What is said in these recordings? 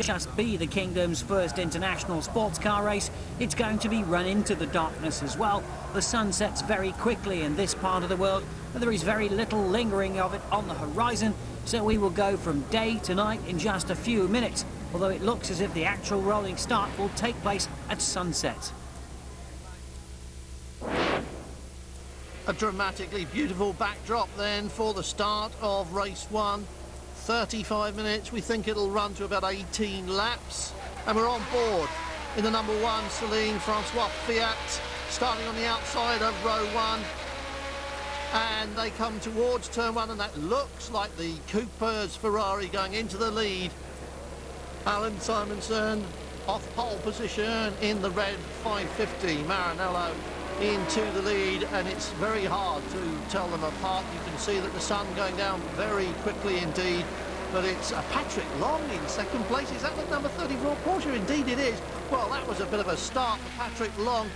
just be the Kingdom's first international sports car race, it's going to be run into the darkness as well. The sun sets very quickly in this part of the world, and there is very little lingering of it on the horizon, so we will go from day to night in just a few minutes, although it looks as if the actual rolling start will take place at sunset. A dramatically beautiful backdrop then for the start of race 1. 35 minutes, we think it'll run to about 18 laps, and we're on board in the number 1 Celine Francois Fiat, starting on the outside of row 1, and they come towards turn 1, and that looks like the Cooper's Ferrari going into the lead. Alan Simonson off pole position in the red 550, Maranello into the lead, and it's very hard to tell them apart. You can see that the sun going down very quickly indeed, but it's Patrick Long in second place. Is that the number 34 Porsche? Indeed it is. Well, that was a bit of a start for Patrick Long.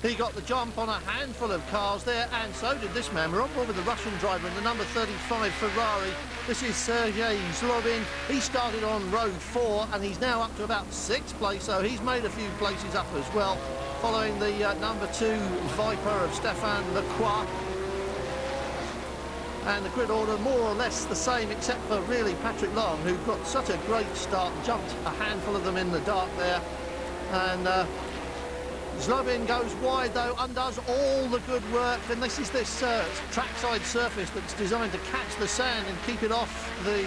He got the jump on a handful of cars there, and so did this man. We're on board with the Russian driver in the number 35 Ferrari. This is Sergei Zlovin. He started on row 4, and he's now up to about 6th place, so he's made a few places up as well, following the number 2 Viper of Stéphane Lecroix. And the grid order more or less the same, except for really Patrick Long, who got such a great start, jumped a handful of them in the dark there. And Zlovin goes wide though, undoes all the good work, and this is this trackside surface that's designed to catch the sand and keep it off the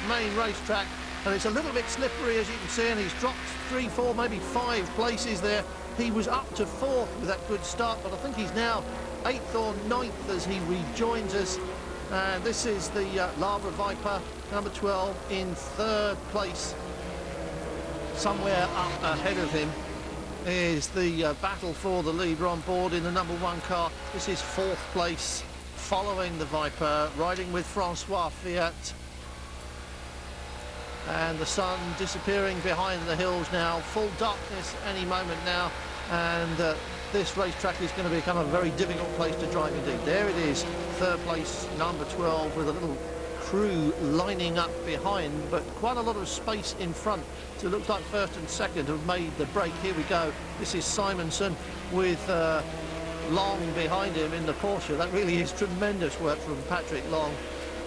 main racetrack. And it's a little bit slippery, as you can see, and he's dropped 3, 4, maybe 5 places there. He was up to 4th with that good start, but I think he's now 8th or 9th as he rejoins us. And this is the Lavra Viper, number 12, in 3rd place. Somewhere up ahead of him is the battle for the lead. We're on board in the number 1 car. This is 4th place, following the Viper, riding with Francois Fiat. And the sun disappearing behind the hills now, full darkness any moment now, and this racetrack is going to become a very difficult place to drive indeed. There it is, 3rd place, number 12, with a little crew lining up behind, but quite a lot of space in front. So it looks like 1st and 2nd have made the break. Here we go. This is Simonson with Long behind him in the Porsche. That really is tremendous work from Patrick Long.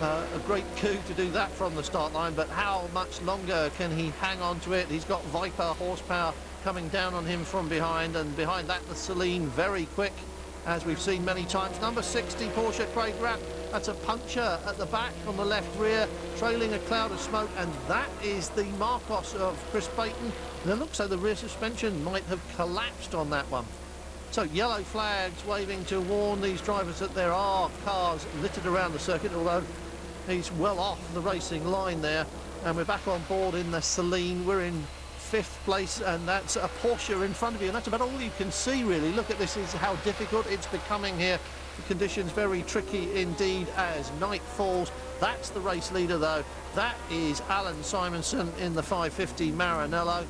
A great coup to do that from the start line, but how much longer can he hang on to it? He's got Viper horsepower coming down on him from behind, and behind that the Celine, very quick, as we've seen many times. Number 60 Porsche Craig Rapp, that's a puncher at the back on the left rear, trailing a cloud of smoke, and that is the Marcos of Chris Payton. And it looks like the rear suspension might have collapsed on that one. So yellow flags waving to warn these drivers that there are cars littered around the circuit, although he's well off the racing line there. And we're back on board in the Celine. We're in 5th place, and that's a Porsche in front of you, and that's about all you can see really. Look at this, is how difficult it's becoming here. The conditions very tricky indeed as night falls. That's the race leader though. That is Alan Simonson in the 550 Maranello.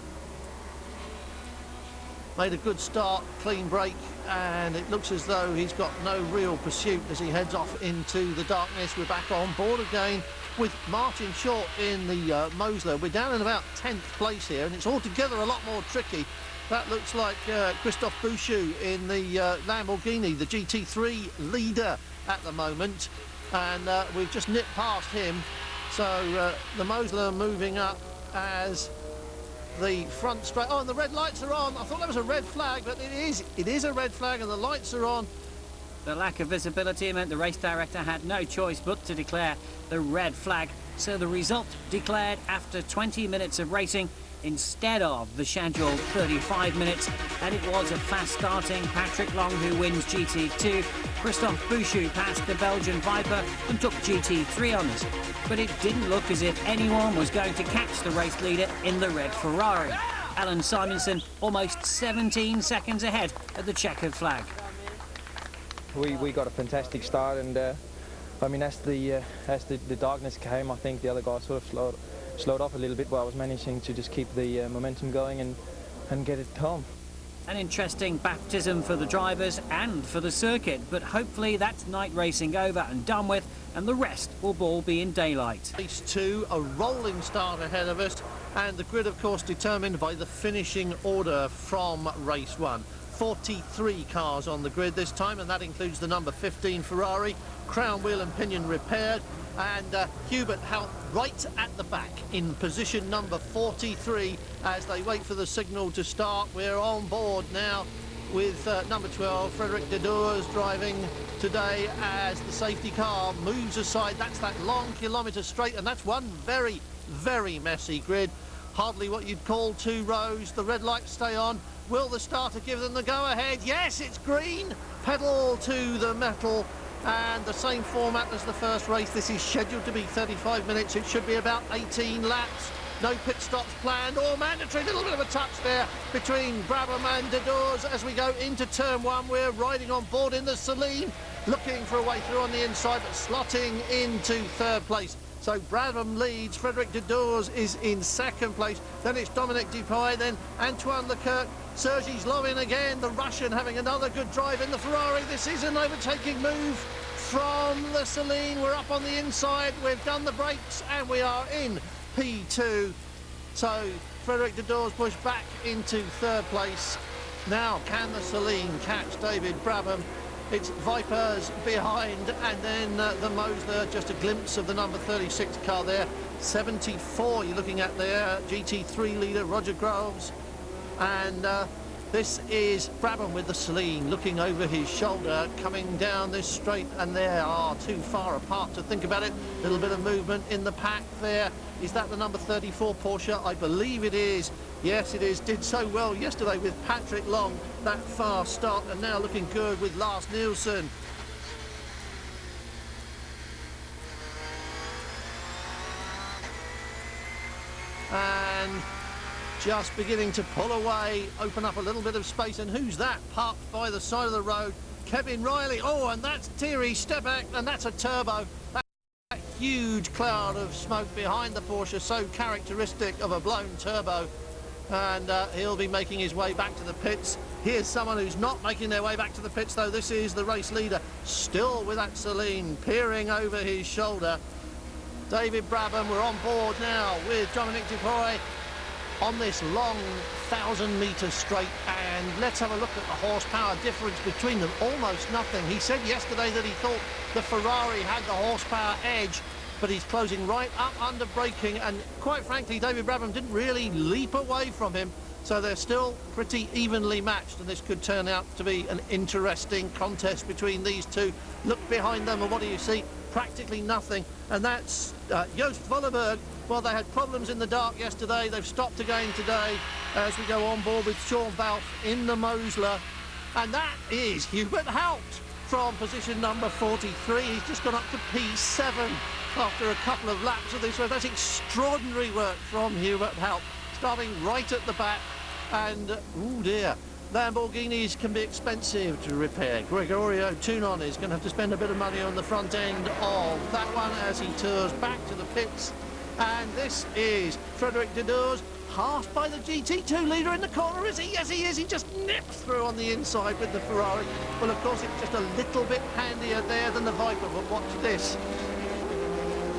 Made a good start, clean break, and it looks as though he's got no real pursuit as he heads off into the darkness. We're back on board again with Martin Short in the Mosler. We're down in about 10th place here, and it's altogether a lot more tricky. That looks like Christophe Bouchou in the Lamborghini, the GT3 leader at the moment, and we've just nipped past him. So the Mosler moving up as the front straight. Oh, and the red lights are on. I thought that was a red flag, but it is a red flag, and the lights are on. The lack of visibility meant the race director had no choice but to declare the red flag. So the result declared after 20 minutes of racing instead of the scheduled 35 minutes, and it was a fast-starting Patrick Long who wins GT2. Christophe Bouchou passed the Belgian Viper and took GT3 honours. But it didn't look as if anyone was going to catch the race leader in the red Ferrari. Alan Simonson almost 17 seconds ahead at the checkered flag. We got a fantastic start, and I mean, as the darkness came, I think the other guys sort of slowed off a little bit, while I was managing to just keep the momentum going and get it home. An interesting baptism for the drivers and for the circuit, but hopefully that's night racing over and done with, and the rest will all be in daylight. Race 2, a rolling start ahead of us. And the grid, of course, determined by the finishing order from race 1. 43 cars on the grid this time, and that includes the number 15 Ferrari, crown wheel and pinion repaired, and Hubert Haupt right at the back in position number 43 as they wait for the signal to start. We're on board now with number 12, Frederic Dedours, driving today as the safety car moves aside. That's that long kilometre straight, and that's one very, very messy grid. Hardly what you'd call 2 rows. The red lights stay on. Will the starter give them the go-ahead? Yes, it's green. Pedal to the metal. And the same format as the first race. This is scheduled to be 35 minutes. It should be about 18 laps. No pit stops planned or mandatory. A little bit of a touch there between Brabham and Dedours as we go into turn 1. We're riding on board in the Celine, looking for a way through on the inside, but slotting into 3rd place. So Brabham leads, Frederic Dedours is in 2nd place, then it's Dominic Dupuy, then Antoine Leclerc, Sergei Zlovin again, the Russian having another good drive in the Ferrari. This is an overtaking move from the Celine. We're up on the inside, we've done the brakes, and we are in P2. So Frederic Dedours pushed back into 3rd place. Now can the Celine catch David Brabham? It's Vipers behind, and then the Mosler, just a glimpse of the number 36 car there. 74 you're looking at there, GT3 leader Roger Groves. And this is Brabham with the Celine looking over his shoulder, coming down this straight, and they are too far apart to think about it. A little bit of movement in the pack there. Is that the number 34 Porsche? I believe it is. Yes, it is. Did so well yesterday with Patrick Long, that fast start, and now looking good with Lars Nielsen. And just beginning to pull away, open up a little bit of space, and who's that parked by the side of the road? Kevin Riley. Oh, and that's Thierry Stepak, and that's a turbo. That huge cloud of smoke behind the Porsche, so characteristic of a blown turbo. And he'll be making his way back to the pits. Here's someone who's not making their way back to the pits, though. This is the race leader, still with that Celine, peering over his shoulder. David Brabham, we're on board now with Dominic Dupuy on this long 1,000-metre straight, and let's have a look at the horsepower difference between them. Almost nothing. He said yesterday that he thought the Ferrari had the horsepower edge, but he's closing right up under braking, and quite frankly David Brabham didn't really leap away from him, so they're still pretty evenly matched, and this could turn out to be an interesting contest between these two. Look behind them, and what do you see? Practically nothing, and that's Joost Vollenberg. Well, they had problems in the dark yesterday. They've stopped again today as we go on board with Sean Balfe in the Mosler, and that is Hubert Haupt from position number 43. He's just gone up to P7 after a couple of laps of this. So that's extraordinary work from Hubert Haupt, starting right at the back. And oh dear, Lamborghinis can be expensive to repair. Gregorio Tunon is going to have to spend a bit of money on the front end of that one as he tours back to the pits. And this is Frederic Dedours, passed by the GT2 leader in the corner, is he? Yes, he is. He just nips through on the inside with the Ferrari. Well, of course, it's just a little bit handier there than the Viper, but watch this.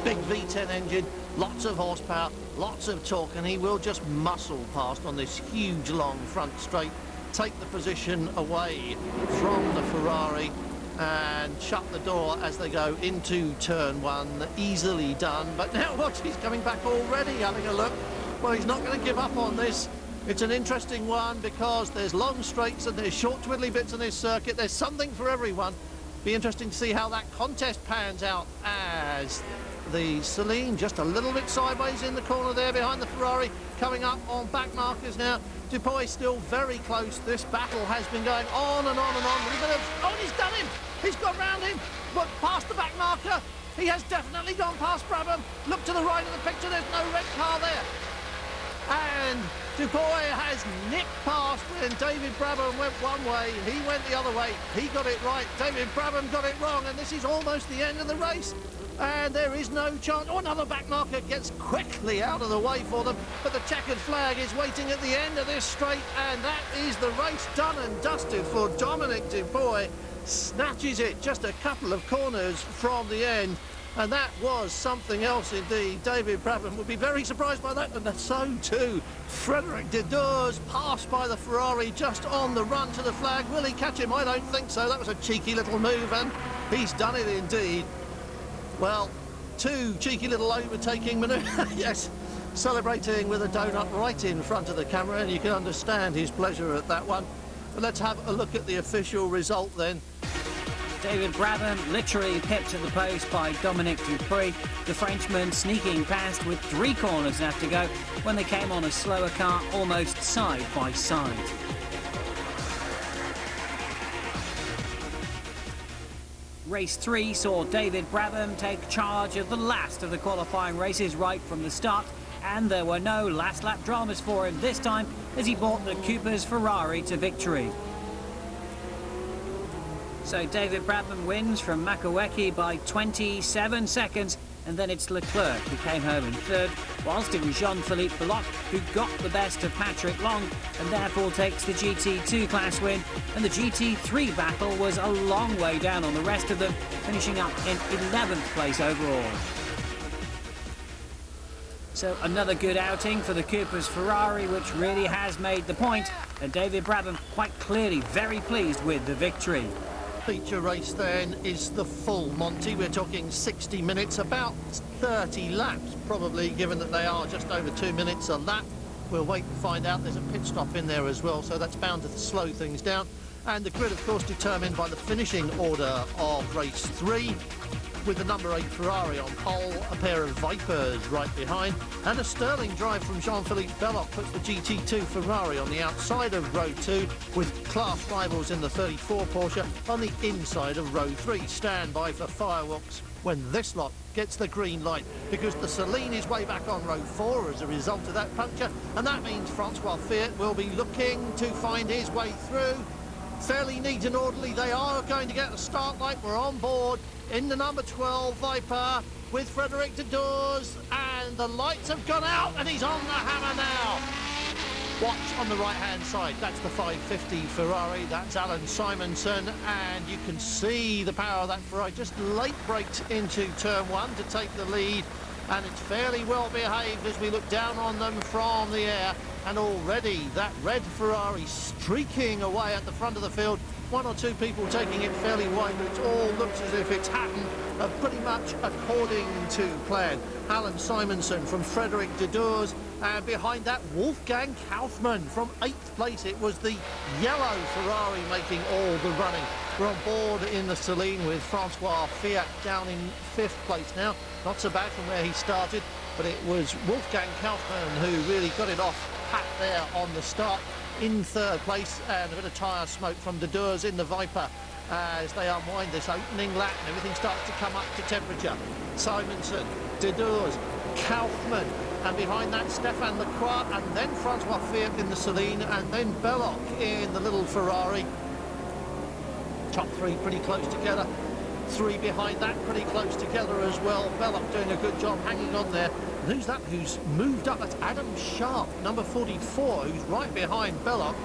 Big V10 engine, lots of horsepower, lots of torque, and he will just muscle past on this huge long front straight, take the position away from the Ferrari and shut the door as they go into turn 1. Easily done, but now watch, he's coming back already, having a look. Well, he's not going to give up on this. It's an interesting one because there's long straights and there's short twiddly bits in this circuit. There's something for everyone. Be interesting to see how that contest pans out as the Celine just a little bit sideways in the corner there behind the Ferrari, coming up on back markers now. Dupuy still very close. This battle has been going on and on and on. Oh, and he's done him. He's gone round him, but past the back marker. He has definitely gone past Brabham. Look to the right of the picture, there's no red car there. And Dupuy has nipped past when David Brabham went one way, he went the other way. He got it right, David Brabham got it wrong, and this is almost the end of the race. And there is no chance. Oh, another back marker gets quickly out of the way for them, but the checkered flag is waiting at the end of this straight, and that is the race done and dusted for Dominic Dupuy. Snatches it just a couple of corners from the end. And that was something else indeed. David Brabham would be very surprised by that, and so too Frederic Dedeurs, passed by the Ferrari just on the run to the flag. Will he catch him? I don't think so. That was a cheeky little move, and he's done it indeed. Well, two cheeky little overtaking manoeuvres. Yes, celebrating with a donut right in front of the camera, and you can understand his pleasure at that one. But let's have a look at the official result then. David Brabham literally pipped at the post by Dominic Dupree, the Frenchman sneaking past with 3 corners left to go when they came on a slower car almost side by side. Race 3 saw David Brabham take charge of the last of the qualifying races right from the start, and there were no last lap dramas for him this time as he brought the Cooper's Ferrari to victory. So David Brabham wins from Makowiecki by 27 seconds, and then it's Leclerc who came home in third, whilst it was Jean-Philippe Belloc who got the best of Patrick Long and therefore takes the GT2 class win, and the GT3 battle was a long way down on the rest of them, finishing up in 11th place overall. So another good outing for the Cooper's Ferrari, which really has made the point, and David Brabham quite clearly very pleased with the victory. Feature race then is the full Monty. We're talking 60 minutes, about 30 laps probably, given that they are just over 2 minutes a lap. We'll wait and find out. There's a pit stop in there as well, so that's bound to slow things down. And the grid, of course, determined by the finishing order of race 3, with the number 8 Ferrari on pole, a pair of Vipers right behind, and a sterling drive from Jean-Philippe Belloc puts the GT2 Ferrari on the outside of row 2, with class rivals in the 34 Porsche on the inside of row 3. Stand by for fireworks when this lot gets the green light, because the Celine is way back on row 4 as a result of that puncture, and that means Francois Fiat will be looking to find his way through. Fairly neat and orderly. They are going to get the start light. We're on board in the number 12 Viper with Frederic Dedeurs, and the lights have gone out and he's on the hammer now. Watch on the right hand side, that's the 550 Ferrari, that's Alan Simonson, and you can see the power of that Ferrari. Just late braked into turn 1 to take the lead, and it's fairly well behaved as we look down on them from the air. And already that red Ferrari streaking away at the front of the field. 1 or 2 people taking it fairly wide, but it all looks as if it's happened pretty much according to plan. Alan Simonson from Frederic Dedeurs, and behind that Wolfgang Kaufmann from 8th place. It was the yellow Ferrari making all the running. We're on board in the Celine with Francois Fiat down in 5th place now. Not so bad from where he started, but it was Wolfgang Kaufmann who really got it off pat there on the start in 3rd place, and a bit of tyre smoke from Dedeurs in the Viper as they unwind this opening lap and everything starts to come up to temperature. Simonson, Dedeurs, Kaufmann, and behind that Stéphane Lacroix, and then Francois Fiat in the Celine, and then Belloc in the little Ferrari. Top 3 pretty close together. 3 behind that pretty close together as well. Belloc doing a good job hanging on there. And who's that who's moved up? That's Adam Sharp, number 44, who's right behind Belloc.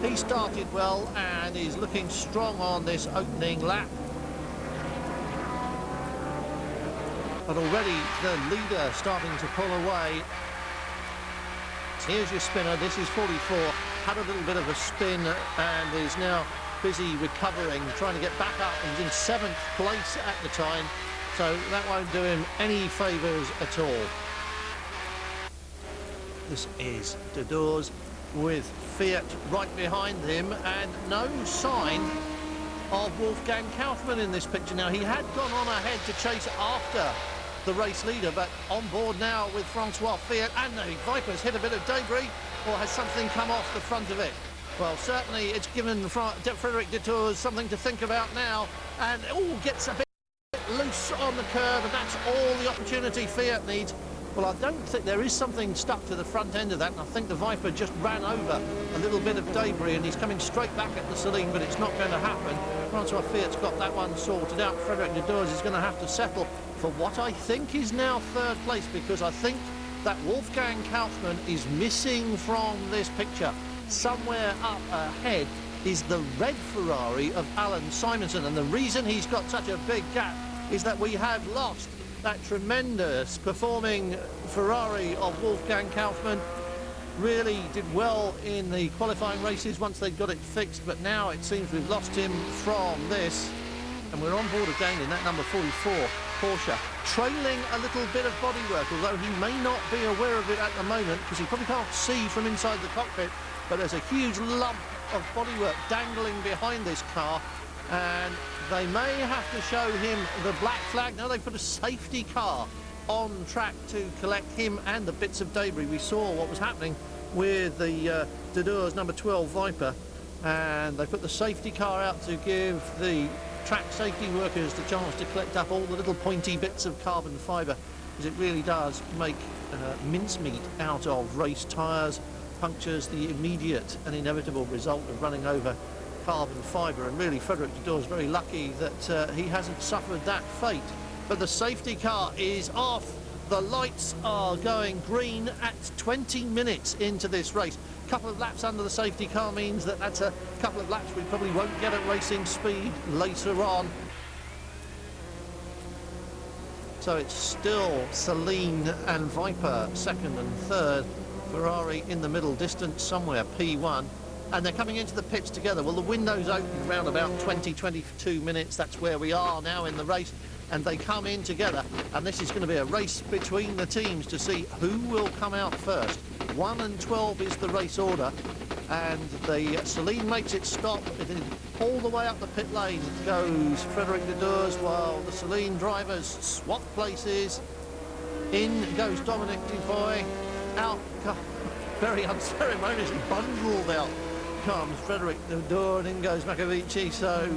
He started well and is looking strong on this opening lap. But already the leader starting to pull away. Here's your spinner. This is 44. Had a little bit of a spin and is now busy recovering, trying to get back up. He's in 7th place at the time, so that won't do him any favours at all. This is Dedeurs with Fiat right behind him, and no sign of Wolfgang Kaufmann in this picture. Now, he had gone on ahead to chase after the race leader, but on board now with Francois Fiat, and the Viper's hit a bit of debris, or has something come off the front of it? Well, certainly it's given Frederic Dedeurs something to think about now, and gets a bit loose on the curve, and that's all the opportunity Fiat needs. Well, I don't think there is something stuck to the front end of that, and I think the Viper just ran over a little bit of debris, and he's coming straight back at the Celine, but it's not going to happen. Francois Fiat's got that one sorted out. Frederic Dedeurs is going to have to settle for what I think is now 3rd place, because I think that Wolfgang Kaufmann is missing from this picture. Somewhere up ahead is the red Ferrari of Alan Simonson, and the reason he's got such a big gap is that we have lost that tremendous performing Ferrari of Wolfgang Kaufmann. Really did well in the qualifying races once they'd got it fixed, but now it seems we've lost him from this. And we're on board again in that number 44 Porsche, trailing a little bit of bodywork, although he may not be aware of it at the moment because he probably can't see from inside the cockpit, but there's a huge lump of bodywork dangling behind this car, and they may have to show him the black flag. Now they've put a safety car on track to collect him and the bits of debris. We saw what was happening with the Dodeurs number 12 Viper, and they put the safety car out to give the track safety workers the chance to collect up all the little pointy bits of carbon fibre, because it really does make mincemeat out of race tyres, punctures, the immediate and inevitable result of running over carbon fibre. And really Frédéric Dodeur is very lucky that he hasn't suffered that fate. But the safety car is off. The lights are going green at 20 minutes into this race. A couple of laps under the safety car means that that's a couple of laps we probably won't get at racing speed later on. So it's still Celine and Viper second and third. Ferrari in the middle distance somewhere, P1. And they're coming into the pits together. Well, the window's open around about 20-22 minutes. That's where we are now in the race. And they come in together, and this is going to be a race between the teams to see who will come out first. 1 and 12 is the race order, and the Celine makes it stop. All the way up the pit lane goes Frédéric Dodeurs, while the Celine drivers swap places. In goes Dominic Dufoy, out, very unceremoniously bundled out comes Frédéric Dodeurs, and in goes Makovici. So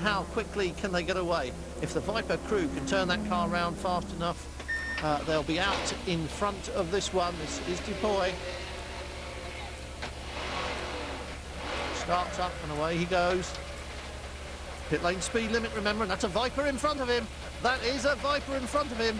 how quickly can they get away? If the Viper crew can turn that car round fast enough, they'll be out in front of this one. This is Dufoy. Starts up and away he goes. Pit lane speed limit, remember, and that's a Viper in front of him. That is a Viper in front of him.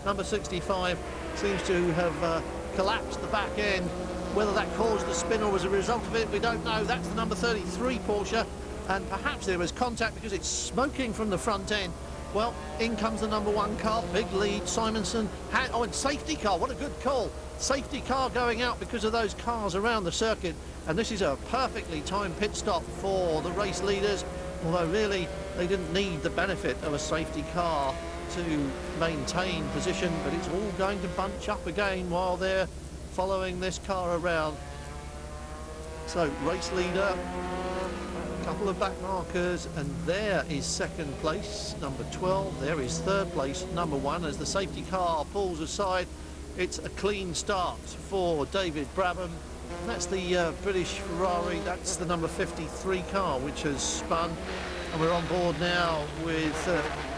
Number 65 seems to have collapsed the back end. Whether that caused the spin or was a result of it, we don't know. That's the number 33 Porsche. And perhaps there was contact because it's smoking from the front end. Well, in comes the number 1 car, big lead, Simonson. And safety car, what a good call. Safety car going out because of those cars around the circuit. And this is a perfectly timed pit stop for the race leaders, although really they didn't need the benefit of a safety car to maintain position, but it's all going to bunch up again while they're following this car around. So race leader, couple of back markers, and there is second place, number 12. There is third place, number 1, as the safety car pulls aside. It's a clean start for David Brabham. And that's the British Ferrari. That's the number 53 car, which has spun. And we're on board now with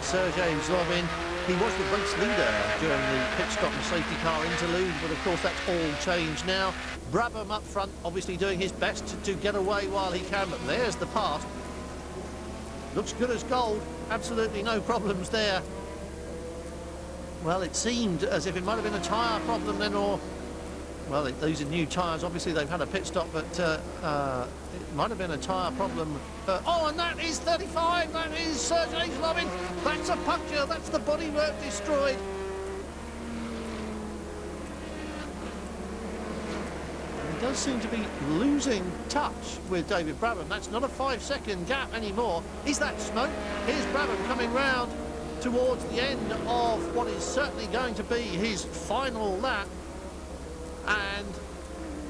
Sergei Zlovin. He was the race leader during the pit stop and safety car interlude, but of course that's all changed now. Brabham up front, obviously doing his best to get away while he can, but there's the pass. Looks good as gold, absolutely no problems there. Well, it seemed as if it might have been a tyre problem then, or... Well, these are new tyres, obviously they've had a pit stop, but it might have been a tyre problem. Oh, and that is 35, that is Sergei Zlovin. That's a puncture, that's the bodywork destroyed. He does seem to be losing touch with David Brabham. That's not a 5-second gap anymore. Is that smoke? Here's Brabham coming round towards the end of what is certainly going to be his final lap. And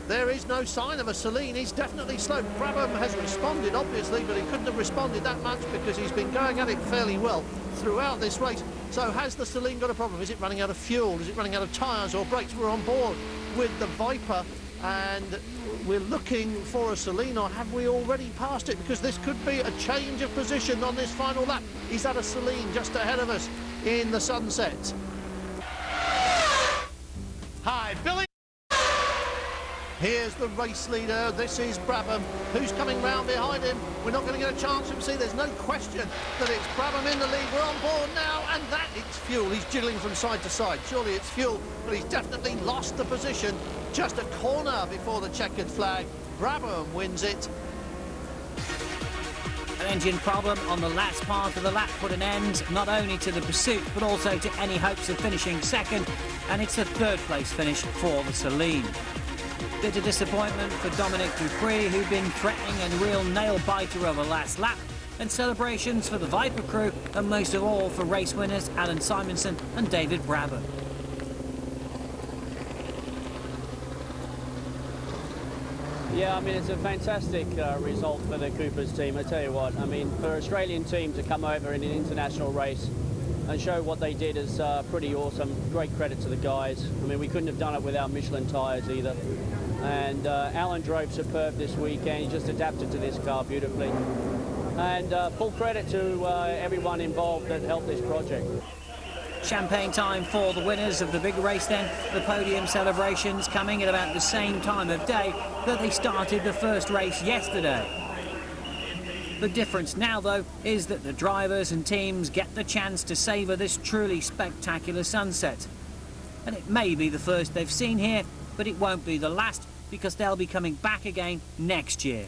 there is no sign of a Celine. He's definitely slowed. Brabham has responded, obviously, but he couldn't have responded that much because he's been going at it fairly well throughout this race. So has the Celine got a problem? Is it running out of fuel? Is it running out of tyres or brakes? We're on board with the Viper, and we're looking for a Celine, or have we already passed it? Because this could be a change of position on this final lap. Is that a Celine just ahead of us in the sunset? Hi, Billy. Here's the race leader. This is Brabham. Who's coming round behind him? We're not going to get a chance to see. There's no question that it's Brabham in the lead. We're on board now, and that it's fuel. He's jiggling from side to side. Surely it's fuel, but he's definitely lost the position. Just a corner before the checkered flag. Brabham wins it. An engine problem on the last part of the lap put an end not only to the pursuit but also to any hopes of finishing second, and it's a third-place finish for the Celine. Bitter disappointment for Dominic Dupree, who'd been threatening and real nail-biter over last lap, and celebrations for the Viper crew, and most of all for race winners Alan Simonson and David Brabham. Yeah, I mean, it's a fantastic result for the Coopers team. I tell you what, I mean, for an Australian team to come over in an international race and show what they did is pretty awesome. Great credit to the guys. I mean, we couldn't have done it without Michelin tyres either. And Alan drove superb this weekend. He just adapted to this car beautifully. And full credit to everyone involved that helped this project. Champagne time for the winners of the big race then. The podium celebrations coming at about the same time of day that they started the first race yesterday. The difference now, though, is that the drivers and teams get the chance to savour this truly spectacular sunset. And it may be the first they've seen here, but it won't be the last, because they'll be coming back again next year.